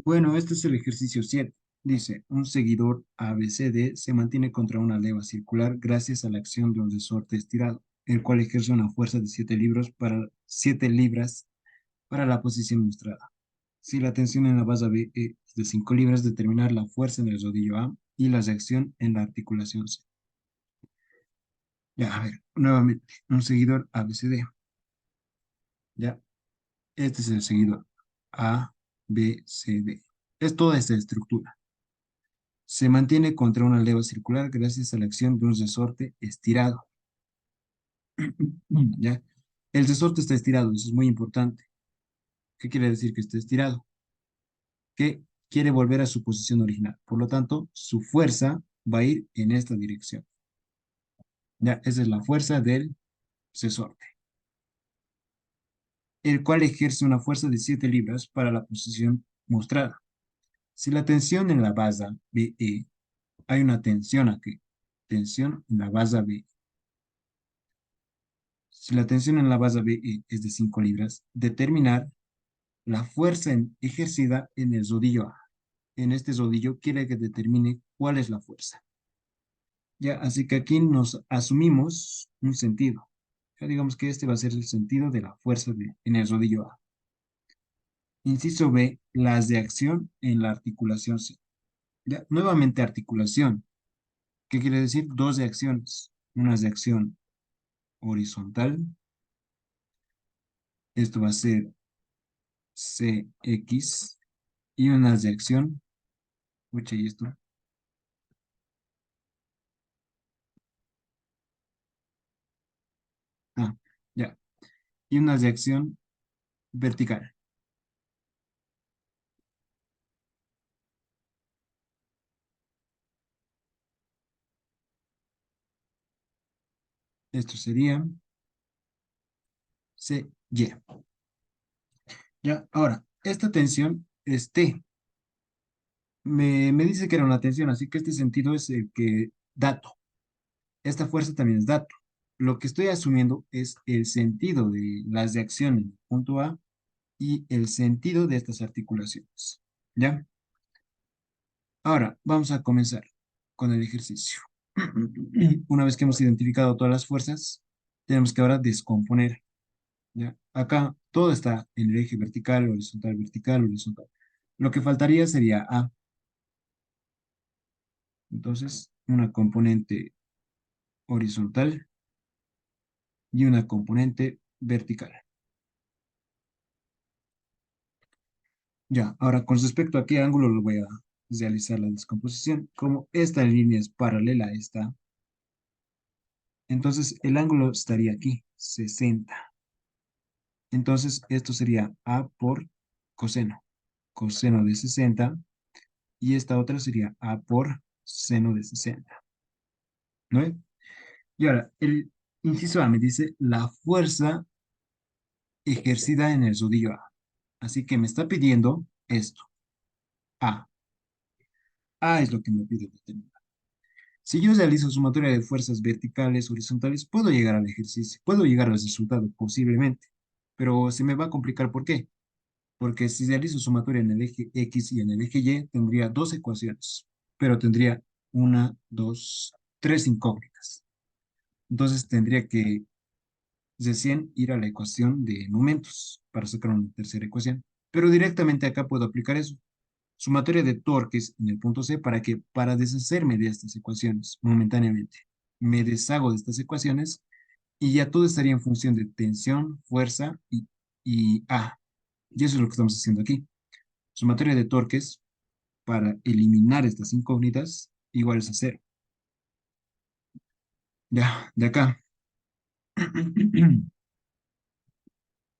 Bueno, este es el ejercicio 7. Dice, un seguidor ABCD se mantiene contra una leva circular gracias a la acción de un resorte estirado, el cual ejerce una fuerza de 7 libras para la posición mostrada. Si la tensión en la base B es de 5 libras, determinar la fuerza en el rodillo A y la reacción en la articulación C. Ya, a ver, nuevamente, un seguidor ABCD. Ya, este es el seguidor ABCD. Es toda esta estructura. Se mantiene contra una leva circular gracias a la acción de un resorte estirado. ¿Ya? El resorte está estirado, eso es muy importante. ¿Qué quiere decir que está estirado? Que quiere volver a su posición original. Por lo tanto, su fuerza va a ir en esta dirección. ¿Ya? Esa es la fuerza del resorte, el cual ejerce una fuerza de 7 libras para la posición mostrada. Si la tensión en la base BE, hay una tensión aquí, tensión en la base BE. Si la tensión en la base BE es de 5 libras, determinar la fuerza ejercida en el rodillo A. En este rodillo quiere que determine cuál es la fuerza. Ya, así que aquí nos asumimos un sentido. Ya digamos que este va a ser el sentido de la fuerza en el rodillo A. Inciso B, las de acción en la articulación C. Ya, nuevamente articulación. ¿Qué quiere decir? Dos de acciones. Una de acción horizontal. Esto va a ser CX. Y una de acción. Pucha, ¿y esto? Ah, ya. Y una de acción vertical. Esto sería CY. Ya, ahora, esta tensión es T. Me dice que era una tensión, así que este sentido es el que dato. Esta fuerza también es dato. Lo que estoy asumiendo es el sentido de las de acción en el punto A y el sentido de estas articulaciones. ¿Ya? Ahora, vamos a comenzar con el ejercicio. Una vez que hemos identificado todas las fuerzas, tenemos que ahora descomponer. ¿Ya? Acá todo está en el eje vertical, horizontal, vertical, horizontal. Lo que faltaría sería A. Entonces, una componente horizontal y una componente vertical. Ya, ahora con respecto a qué ángulo lo voy a realizar la descomposición. Como esta línea es paralela a esta, entonces el ángulo estaría aquí, 60. Entonces esto sería A por coseno, coseno de 60, y esta otra sería A por seno de 60, ¿no es? Y ahora, el inciso A me dice la fuerza ejercida en el rodillo A. Así que me está pidiendo esto, A. A es lo que me pide determinar. Si yo realizo sumatoria de fuerzas verticales, horizontales, puedo llegar al ejercicio, puedo llegar al resultado posiblemente, pero se me va a complicar. ¿Por qué? Porque si realizo sumatoria en el eje X y en el eje Y, tendría dos ecuaciones, pero tendría una, dos, tres incógnitas. Entonces tendría que recién ir a la ecuación de momentos para sacar una tercera ecuación. Pero directamente acá puedo aplicar eso. Sumatoria de torques en el punto C para deshacerme de estas ecuaciones momentáneamente. Me deshago de estas ecuaciones y ya todo estaría en función de tensión, fuerza y A. Y eso es lo que estamos haciendo aquí. Sumatoria de torques para eliminar estas incógnitas igual es a cero. Ya, de acá.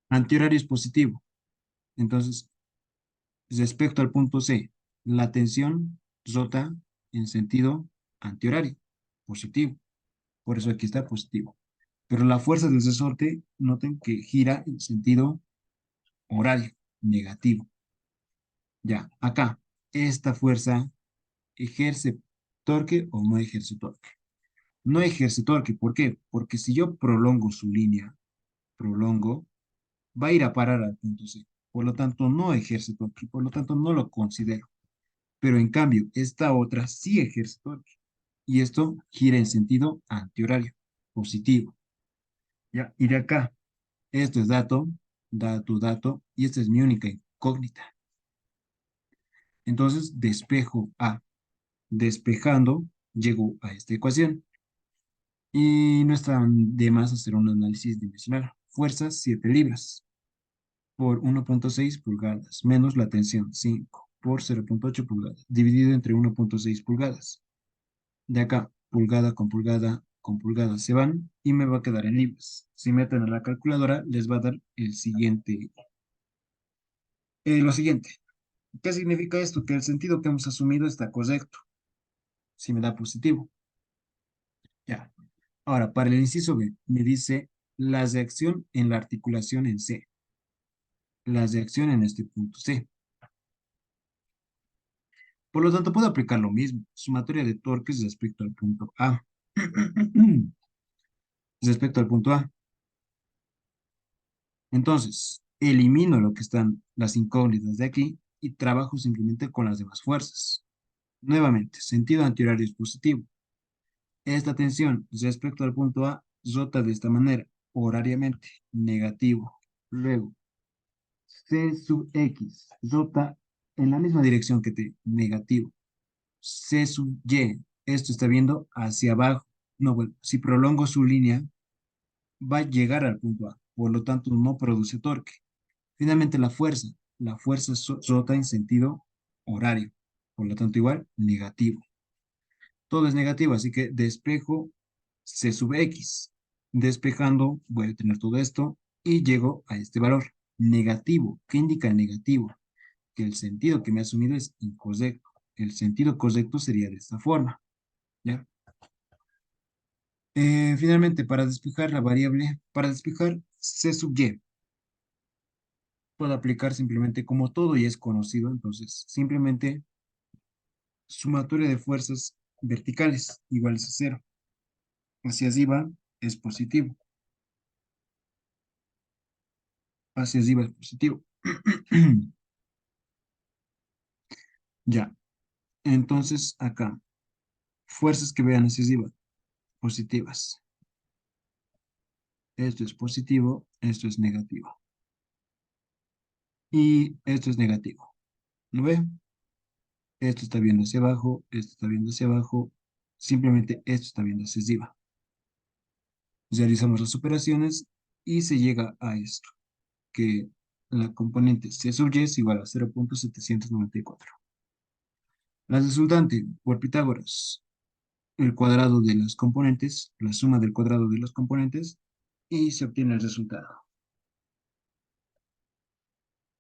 Antihorario es positivo. Entonces, respecto al punto C, la tensión rota en sentido antihorario, positivo. Por eso aquí está positivo. Pero la fuerza del resorte, noten que gira en sentido horario, negativo. Ya, acá, esta fuerza ejerce torque o no ejerce torque. No ejerce torque, ¿por qué? Porque si yo prolongo su línea, prolongo, va a ir a parar al punto C. por lo tanto no ejerce torque, por lo tanto no lo considero. Pero en cambio, esta otra sí ejerce torque. Y esto gira en sentido antihorario, positivo. ¿Ya? Y de acá, esto es dato, dato, dato, y esta es mi única incógnita. Entonces, despejo A. Despejando, llego a esta ecuación. Y no está de más hacer un análisis dimensional. Fuerza 7 libras por 1,6 pulgadas, menos la tensión 5 por 0,8 pulgadas, dividido entre 1,6 pulgadas. De acá, pulgada con pulgada se van y me va a quedar en libras. Si meten a la calculadora, les va a dar lo siguiente. ¿Qué significa esto? Que el sentido que hemos asumido está correcto. Si me da positivo. Ya. Ahora, para el inciso B, me dice la reacción en la articulación en C. La reacción en este punto C. Por lo tanto, puedo aplicar lo mismo. Sumatoria de torques respecto al punto A. Respecto al punto A. Entonces, elimino lo que están las incógnitas de aquí y trabajo simplemente con las demás fuerzas. Nuevamente, sentido antihorario es positivo. Esta tensión respecto al punto A rota de esta manera, horariamente, negativo. Luego, C sub X rota en la misma dirección que T, negativo. C sub Y, esto está viendo hacia abajo. No, bueno, si prolongo su línea, va a llegar al punto A, por lo tanto no produce torque. Finalmente, la fuerza rota en sentido horario, por lo tanto igual, negativo. Todo es negativo, así que despejo C sub X. Despejando, voy a tener todo esto y llego a este valor negativo. ¿Qué indica el negativo? Que el sentido que me ha asumido es incorrecto. El sentido correcto sería de esta forma, ¿ya? Finalmente, para despejar la variable, para despejar C sub Y, puedo aplicar simplemente como todo y es conocido, entonces simplemente sumatoria de fuerzas verticales iguales a cero. Hacia arriba es positivo, hacia arriba es positivo. Ya, entonces acá, fuerzas que vean hacia arriba, positivas. Esto es positivo, esto es negativo. Y esto es negativo. ¿Lo ve? Esto está viendo hacia abajo, esto está viendo hacia abajo, simplemente esto está viendo hacia arriba. Realizamos las operaciones y se llega a esto, que la componente C sub y es igual a 0,794. La resultante por Pitágoras, el cuadrado de las componentes, la suma del cuadrado de los componentes, y se obtiene el resultado.